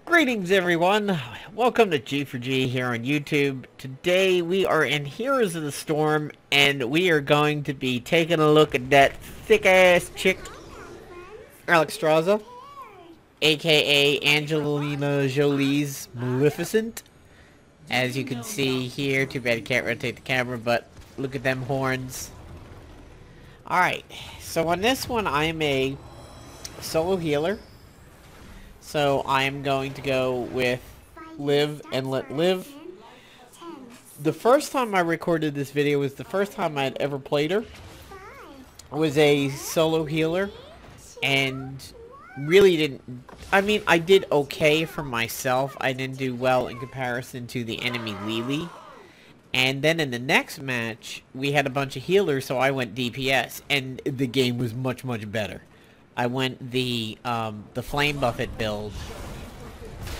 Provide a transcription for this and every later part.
Greetings everyone, welcome to G4G here on YouTube. Today we are in Heroes of the Storm and we are going to be taking a look at that thick ass chick, Alexstrasza, aka Angelina Jolie's Maleficent. As you can see here, too bad I can't rotate the camera, but look at them horns. Alright, so on this one I am a solo healer. So I am going to go with Live and Let Live. The first time I recorded this video was the first time I'd ever played her. I was a solo healer and really didn't... I mean, I did okay for myself. I didn't do well in comparison to the enemy Lily. And then in the next match, we had a bunch of healers, so I went DPS. And the game was much, much better. I went the Flame Buffet build,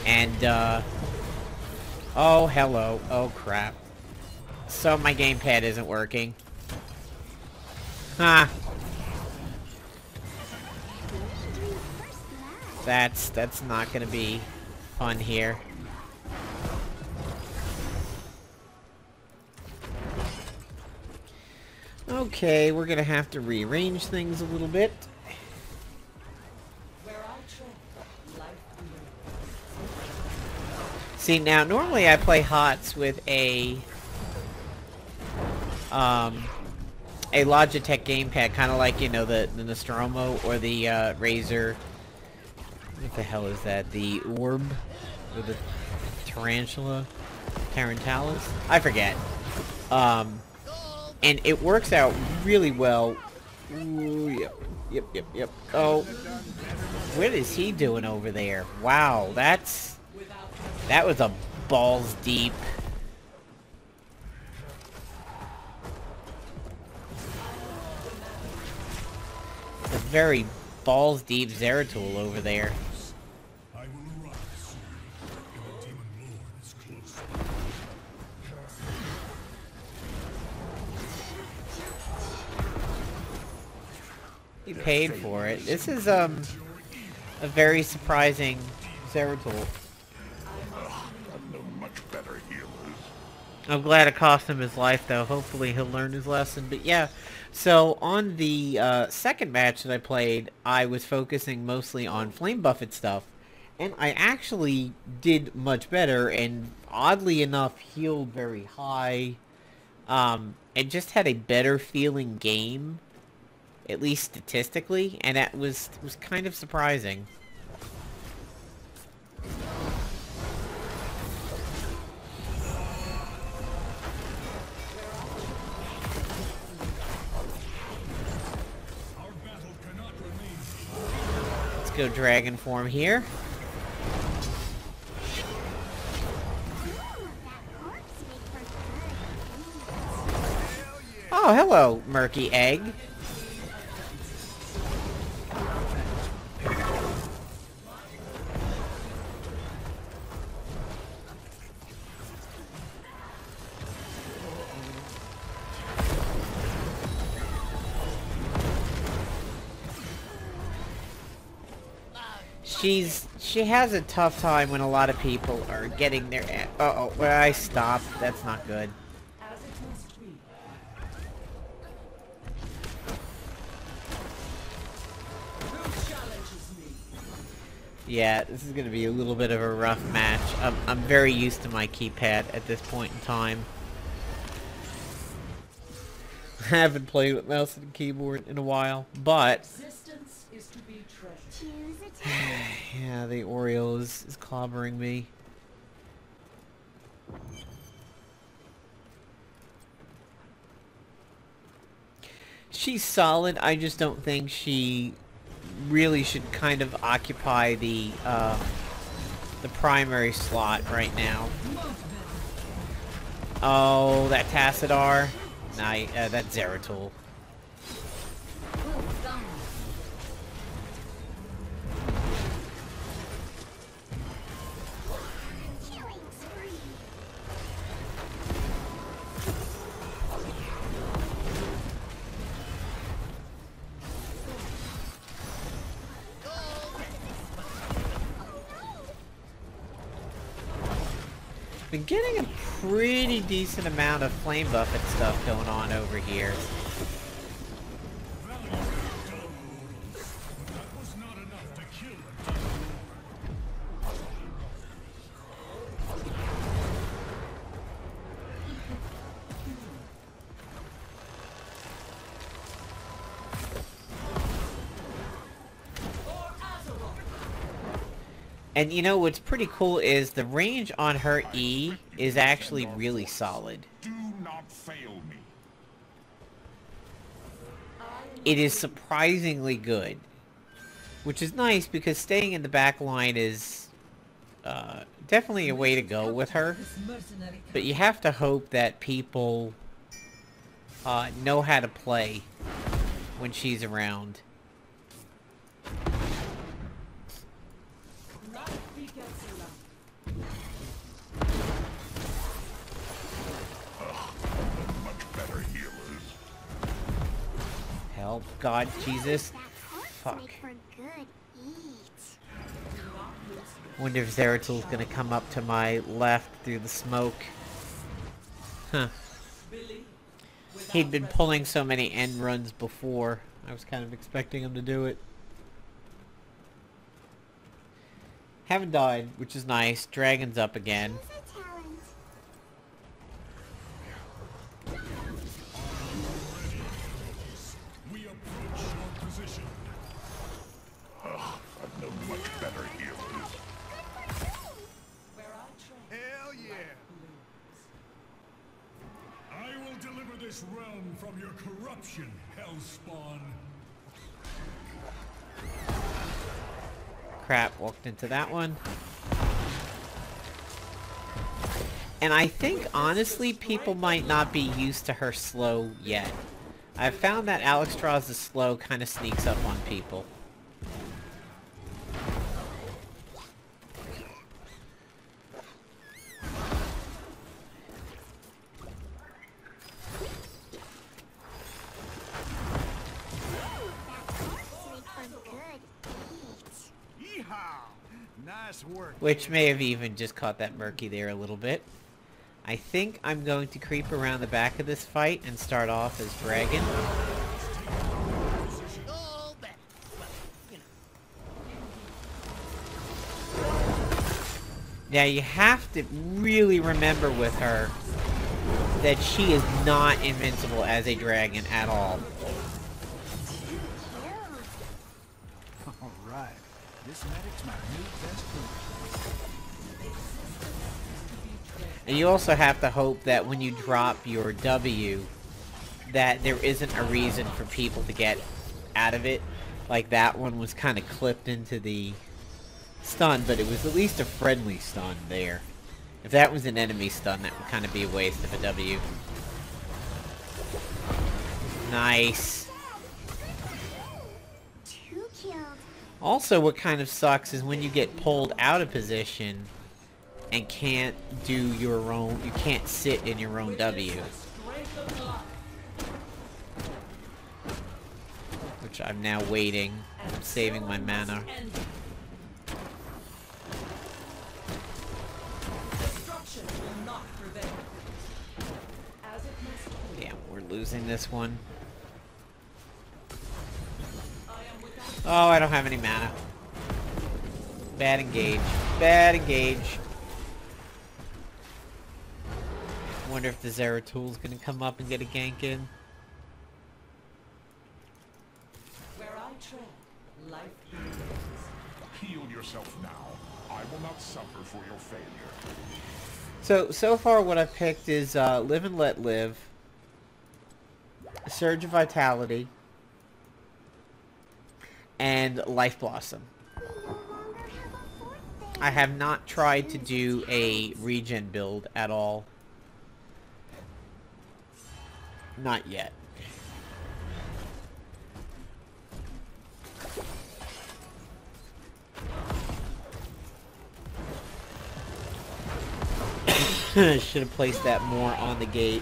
and, oh, hello, oh, crap. So my gamepad isn't working. Ha! That's not gonna be fun here. Okay, we're gonna have to rearrange things a little bit. See, now, normally I play HOTS with a Logitech gamepad, kind of like, you know, the Nostromo or the Razer. What the hell is that? The Orb? Or the Tarantula? Tarantalis? I forget. And it works out really well. Ooh, yep. Oh, what is he doing over there? Wow, that was a balls deep. It's a very balls deep Zeratul over there. He paid for it. This is a very surprising Zeratul. I'm glad it cost him his life, though. Hopefully he'll learn his lesson. But yeah, so on the second match that I played, I was focusing mostly on Flame Buffet stuff. And I actually did much better, and oddly enough, healed very high. And just had a better feeling game, at least statistically, and that was kind of surprising. Go dragon form here. Oh, hello, Murky Egg. She has a tough time when a lot of people are getting their... Uh-oh, where I stopped. That's not good. Yeah, this is going to be a little bit of a rough match. I'm very used to my keypad at this point in time. I haven't played with mouse and keyboard in a while, but... yeah, the Oriole is clobbering me. She's solid. I just don't think she really should kind of occupy the primary slot right now. Oh, that Tassadar. Nah, that's Zeratul. Been getting a pretty decent amount of flame buffet stuff going on over here. And you know what's pretty cool is the range on her E is actually really solid. Do not fail me. It is surprisingly good. Which is nice because staying in the back line is definitely a way to go with her. But you have to hope that people know how to play when she's around. Help, God, Jesus. Fuck. Wonder if Zeratil's gonna come up to my left through the smoke. Huh. He'd been pulling so many end runs before. I was kind of expecting him to do it. Haven't died, which is nice. Dragon's up again. Realm from your corruption, Hellspawn. Crap, walked into that one. And I think, honestly, people might not be used to her slow yet. I've found that Alexstrasza's slow kind of sneaks up on people. Which may have even just caught that Murky there a little bit. I think I'm going to creep around the back of this fight and start off as Dragon. Yeah, you have to really remember with her that she is not invincible as a dragon at all. Alright, this medic's my new best friend. And you also have to hope that when you drop your W, that there isn't a reason for people to get out of it. Like that one was kind of clipped into the stun, but it was at least a friendly stun there. If that was an enemy stun, that would kind of be a waste of a W. Nice. Also, what kind of sucks is when you get pulled out of position and can't do your own, you can't sit in your own W. Which I'm now waiting. I'm saving my mana. Damn, we're losing this one. Oh, I don't have any mana. Bad engage. Bad engage. Wonder if the Zeratil's gonna come up and get a gank in. Where I tread, life begins. Heal yourself now. I will not suffer for your failure. So far what I've picked is Live and Let Live, Surge of Vitality, and Life Blossom. I have not tried to do a regen build at all. Not yet. Should have placed that more on the gate.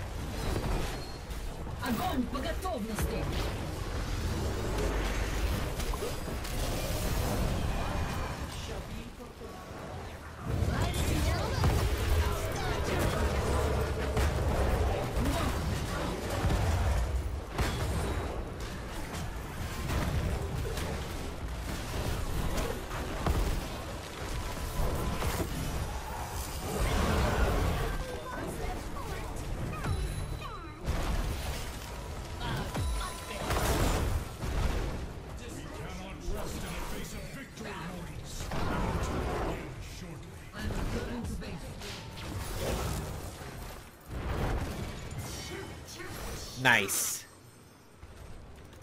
Nice.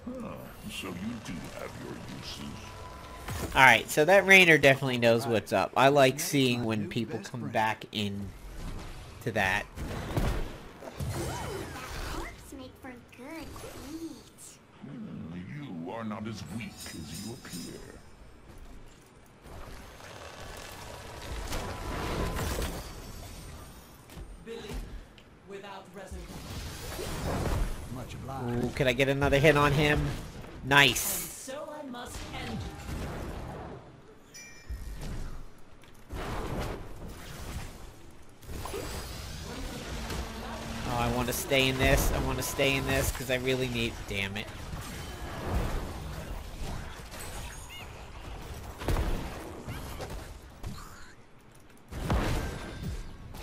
So you do have your uses. Alright, so that Rainer definitely knows what's up. I like seeing when people come back in to that. Corpse make for good meat. You are not as weak as you appear. Billy, without reservation. Much obliged. Ooh, can I get another hit on him? Nice. So I must end you. Oh, I want to stay in this. I want to stay in this because I really need... Damn it.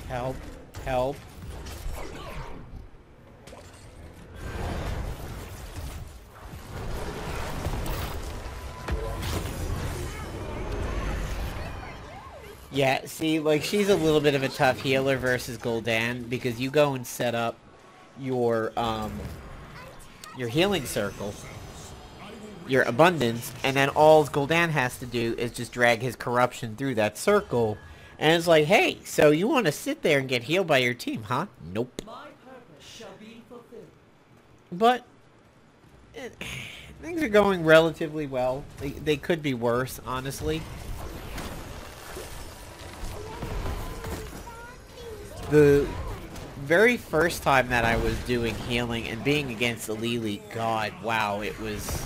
Help. Help. Yeah, see, like, she's a little bit of a tough healer versus Gul'dan, because you go and set up your healing circle, your abundance, and then all Gul'dan has to do is just drag his corruption through that circle, and it's like, hey, so you want to sit there and get healed by your team, huh? Nope. My purpose shall be fulfilled. But things are going relatively well. They could be worse, honestly. The very first time that I was doing healing and being against the Lily, God, wow, it was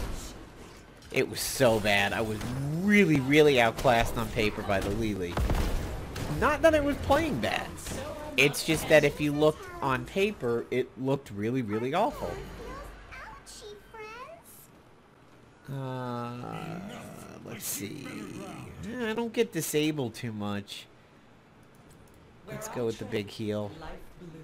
so bad. I was really, really outclassed on paper by the Lily. Not that it was playing bad. It's just that if you looked on paper, it looked really, really awful. Ouchie, friends. Let's see. I don't get disabled too much. Let's go with the big heal. Life blooms.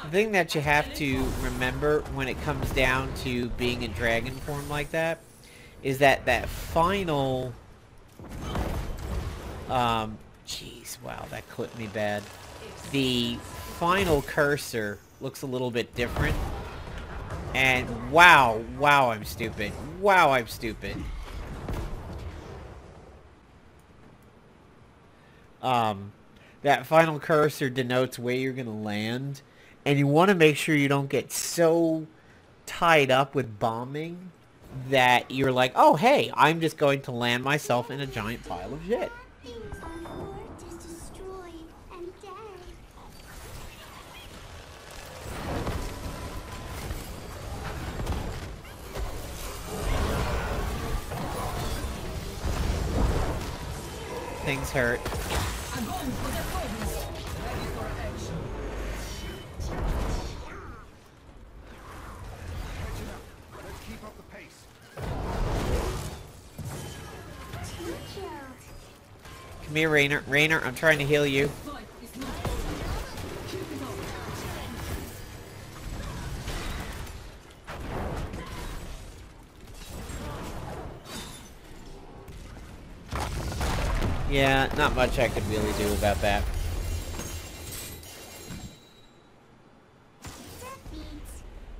The thing that you have to remember when it comes down to being in dragon form like that is that that final... Jeez, wow, that clipped me bad. The final cursor looks a little bit different. And wow, I'm stupid. Wow, I'm stupid. That final cursor denotes where you're gonna land. And you want to make sure you don't get so tied up with bombing that you're like, oh, hey, I'm just going to land myself in a giant pile of shit. Things on board is destroyed and dead. Things hurt. Let's keep up the pace. Two killed. Come here, Rainer. Rainer, I'm trying to heal you. Yeah, not much I could really do about that.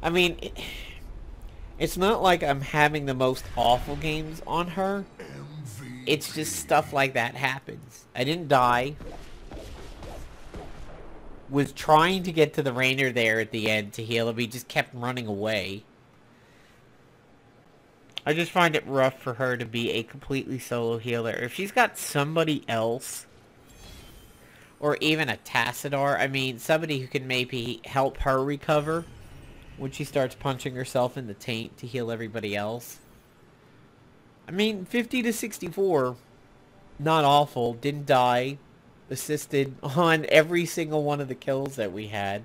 I mean, it's not like I'm having the most awful games on her. It's just stuff like that happens. I didn't die. Was trying to get to the Rainer there at the end to heal him. He just kept running away. I just find it rough for her to be a completely solo healer. If she's got somebody else, or even a Tassadar, I mean, somebody who can maybe help her recover when she starts punching herself in the taint to heal everybody else. I mean, 50 to 64 not awful. Didn't die. Assisted on every single one of the kills that we had.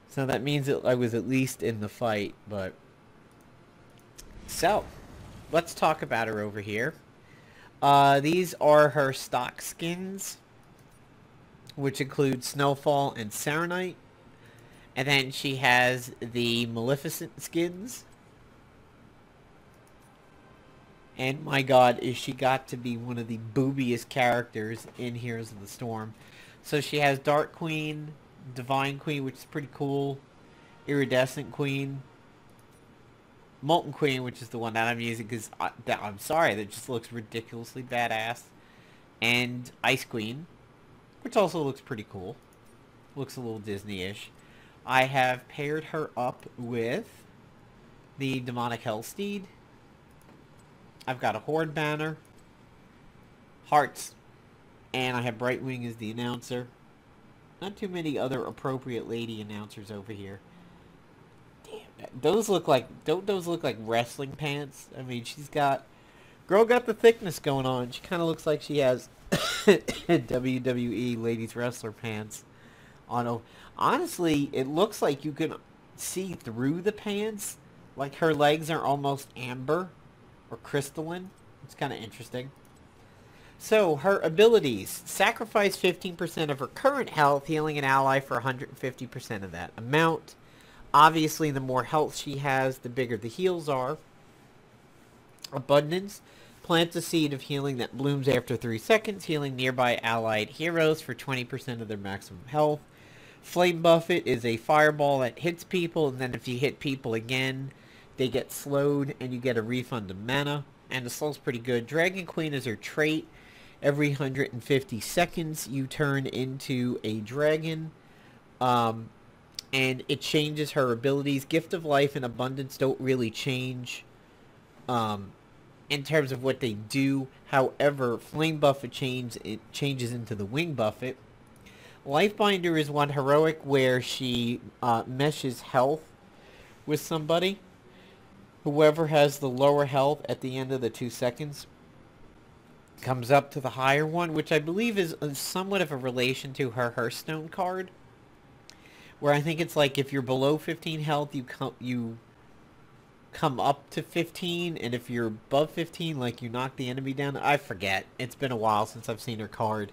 So that means that I was at least in the fight, but... So, let's talk about her over here. These are her stock skins, which include Snowfall and Serenite. And then she has the Maleficent skins. And my god, is she got to be one of the boobiest characters in Heroes of the Storm. So she has Dark Queen, Divine Queen, which is pretty cool, Iridescent Queen, Molten Queen, which is the one that I'm using because I'm sorry, that just looks ridiculously badass, and Ice Queen, which also looks pretty cool. Looks a little Disney-ish. I have paired her up with the Demonic Hellsteed. I've got a Horde banner, Hearts, and I have Brightwing as the announcer. Not too many other appropriate lady announcers over here. Damn, those look like, don't those look like wrestling pants? I mean, girl got the thickness going on. She kind of looks like she has WWE ladies wrestler pants on. Honestly, it looks like you can see through the pants. Like her legs are almost amber or crystalline. It's kind of interesting. So, her abilities. Sacrifice 15% of her current health, healing an ally for 150% of that amount. Obviously, the more health she has, the bigger the heals are. Abundance. Plants a seed of healing that blooms after 3 seconds, healing nearby allied heroes for 20% of their maximum health. Flame Buffet is a fireball that hits people, and then if you hit people again, they get slowed, and you get a refund of mana. And the slow's pretty good. Dragon Queen is her trait. Every 150 seconds, you turn into a dragon. And it changes her abilities. Gift of Life and Abundance don't really change in terms of what they do. However, Flame Buffet changes into the Wing Buffet. Life Binder is one heroic where she meshes health with somebody. Whoever has the lower health at the end of the 2 seconds comes up to the higher one, which I believe is somewhat of a relation to her Hearthstone card, where I think it's like if you're below 15 health, you come up to 15, and if you're above 15, like you knock the enemy down. I forget. It's been a while since I've seen her card.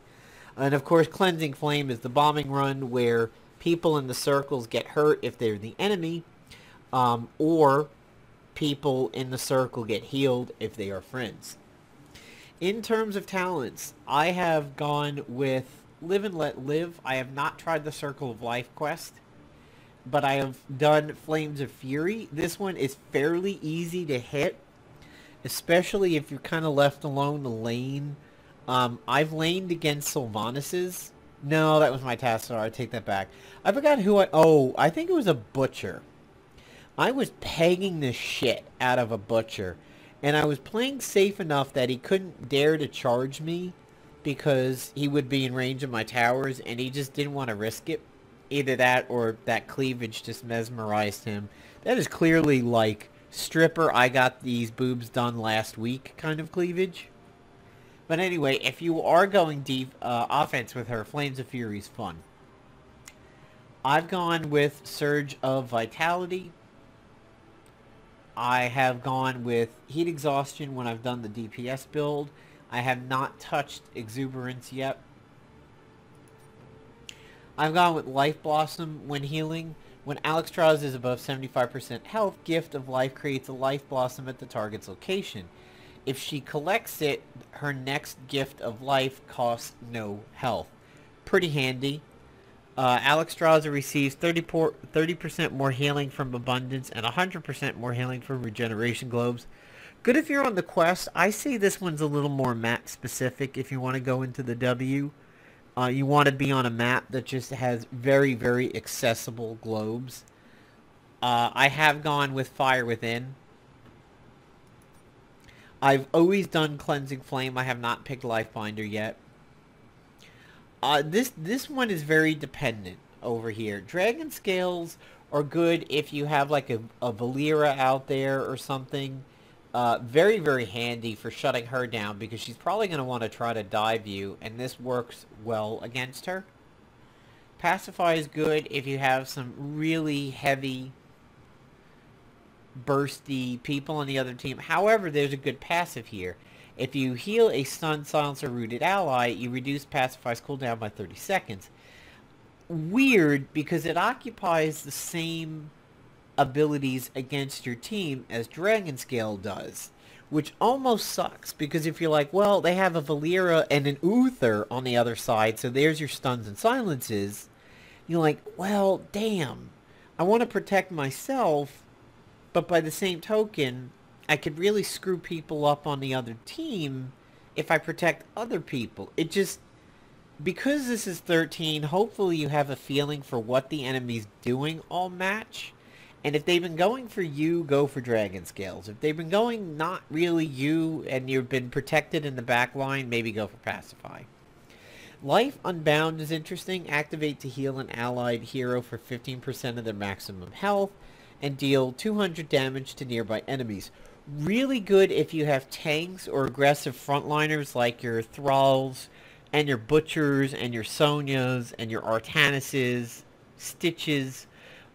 And of course, Cleansing Flame is the bombing run, where people in the circles get hurt if they're the enemy, or people in the circle get healed if they are friends. In terms of talents, I have gone with Live and Let Live. I have not tried the Circle of Life quest, but I have done Flames of Fury. This one is fairly easy to hit, especially if you're kind of left alone to lane. I've laned against Sylvanas'. No, that was my Tassadar. I take that back. I forgot who I think it was a Butcher. I was pegging the shit out of a Butcher, and I was playing safe enough that he couldn't dare to charge me because he would be in range of my towers, and he just didn't want to risk it. Either that or that cleavage just mesmerized him. That is clearly like stripper, I got these boobs done last week kind of cleavage. But anyway, if you are going deep offense with her, Flames of Fury is fun. I've gone with Surge of Vitality. I have gone with Heat Exhaustion when I've done the DPS build. I have not touched Exuberance yet. I've gone with Life Blossom when healing. When Alexstrasza is above 75% health, Gift of Life creates a Life Blossom at the target's location. If she collects it, her next Gift of Life costs no health. Pretty handy. Alexstrasza receives 30% more healing from Abundance and 100% more healing from Regeneration Globes. Good if you're on the quest. I say this one's a little more map specific if you want to go into the W. You want to be on a map that just has very, very accessible globes. I have gone with Fire Within. I've always done Cleansing Flame. I have not picked Life Binder yet. This one is very dependent over here. Dragon Scales are good if you have like a Valera out there or something. Very, very handy for shutting her down because she's probably going to want to try to dive you, and this works well against her. Pacify is good if you have some really heavy, bursty people on the other team. However, there's a good passive here. If you heal a stun, silence, or rooted ally, you reduce Pacify's cooldown by 30 seconds. Weird, because it occupies the same abilities against your team as Dragon Scale does, which almost sucks, because if you're like, well, they have a Valera and an Uther on the other side, so there's your stuns and silences, you're like, well, damn, I want to protect myself, but by the same token, I could really screw people up on the other team if I protect other people. It just, because this is 13, hopefully you have a feeling for what the enemy's doing all match. And if they've been going for you, go for Dragon Scales. If they've been going not really you and you've been protected in the back line, maybe go for Pacify. Life Unbound is interesting. Activate to heal an allied hero for 15% of their maximum health and deal 200 damage to nearby enemies. Really good if you have tanks or aggressive frontliners like your Thralls and your Butchers and your Sonias and your Artanuses, Stitches.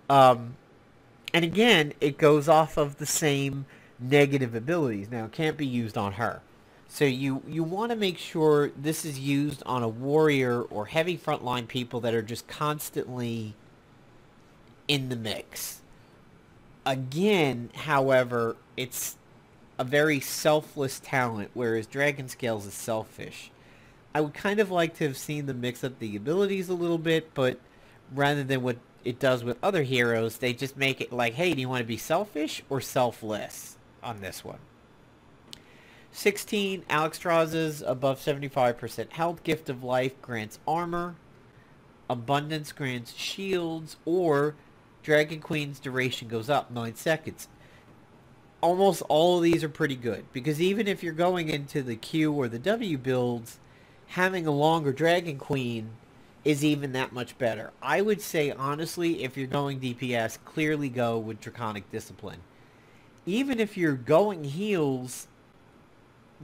And again, it goes off of the same negative abilities. Now, it can't be used on her. So you want to make sure this is used on a warrior or heavy frontline people that are just constantly in the mix. Again, however, it's a very selfless talent, whereas Dragon Scales is selfish. I would kind of like to have seen them mix up the abilities a little bit, but rather than what it does with other heroes, they just make it like, hey, do you want to be selfish or selfless on this one? 16, Alexstrasza's above 75% health. Gift of Life grants armor. Abundance grants shields. Or Dragon Queen's duration goes up 9 seconds. Almost all of these are pretty good, because even if you're going into the Q or the W builds, having a longer Dragon Queen is even that much better. I would say, honestly, if you're going DPS, clearly go with Draconic Discipline. Even if you're going heals,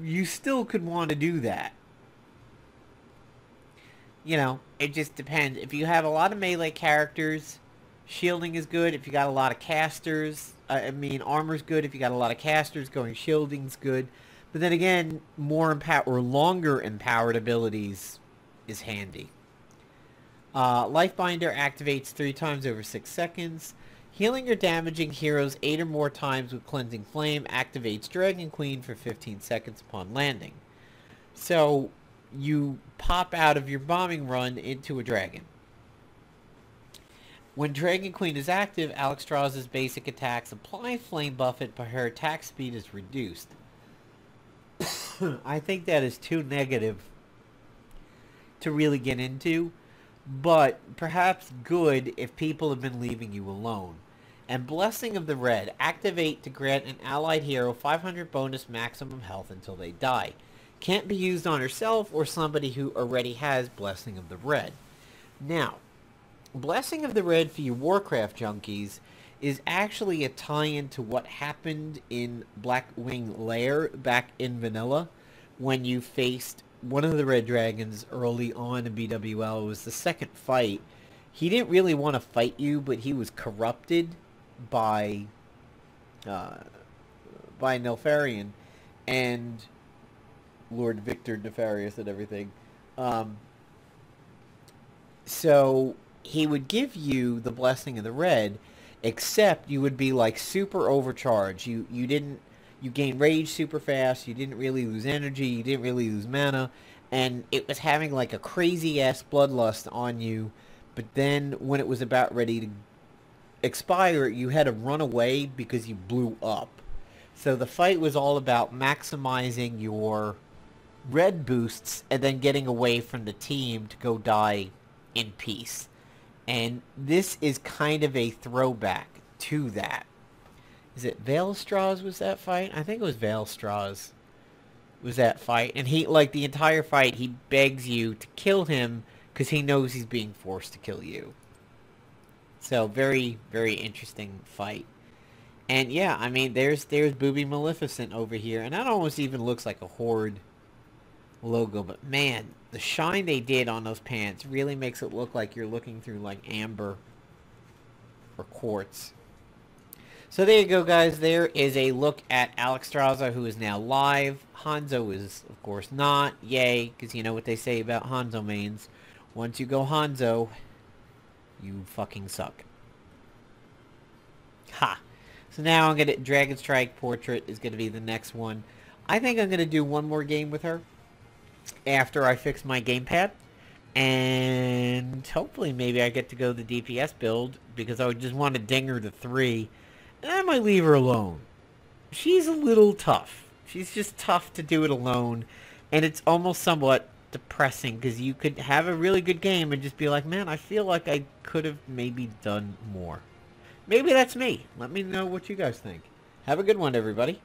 you still could want to do that. You know, it just depends. If you have a lot of melee characters, shielding is good. If you got a lot of casters, armor's good. If you got a lot of casters, going shielding's good. But then again, longer empowered abilities is handy. Life Binder activates 3 times over 6 seconds. Healing or damaging heroes 8 or more times with Cleansing Flame activates Dragon Queen for 15 seconds upon landing. So, you pop out of your bombing run into a dragon. When Dragon Queen is active, Alexstrasza's basic attacks apply flame buffet, but her attack speed is reduced. I think that is too negative to really get into, but perhaps good if people have been leaving you alone. And Blessing of the Red, activate to grant an allied hero 500 bonus maximum health until they die. Can't be used on herself or somebody who already has Blessing of the Red. Now, Blessing of the Red for you Warcraft junkies is actually a tie-in to what happened in Blackwing Lair back in Vanilla when you faced one of the Red Dragons early on in BWL. It was the second fight. He didn't really want to fight you, but he was corrupted by Nelfarion and Lord Victor Nefarious and everything. So he would give you the Blessing of the Red, except you would be like super overcharged. You gain rage super fast, you didn't really lose energy, you didn't really lose mana, and it was having like a crazy ass bloodlust on you. But then when it was about ready to expire, you had to run away because you blew up. So the fight was all about maximizing your red boosts and then getting away from the team to go die in peace. And this is kind of a throwback to that. Is it Veilstraws was that fight? I think it was Veilstraws was that fight. And he, like the entire fight, he begs you to kill him because he knows he's being forced to kill you. So very, very interesting fight. And yeah, I mean, there's Booby Maleficent over here, and that almost even looks like a Horde logo. But man, the shine they did on those pants really makes it look like you're looking through like amber or quartz. So there you go, guys. There is a look at Alexstrasza, who is now live. Hanzo is, of course, not. Yay, because you know what they say about Hanzo mains. Once you go Hanzo, you fucking suck. Ha! So now I'm going to... Dragon Strike Portrait is going to be the next one. I think I'm going to do one more game with her after I fix my gamepad. And hopefully maybe I get to go the DPS build, because I would just want to ding her to 3. And I might leave her alone. She's a little tough. She's just tough to do it alone. And it's almost somewhat depressing, because you could have a really good game and just be like, man, I feel like I could have maybe done more. Maybe that's me. Let me know what you guys think. Have a good one, everybody.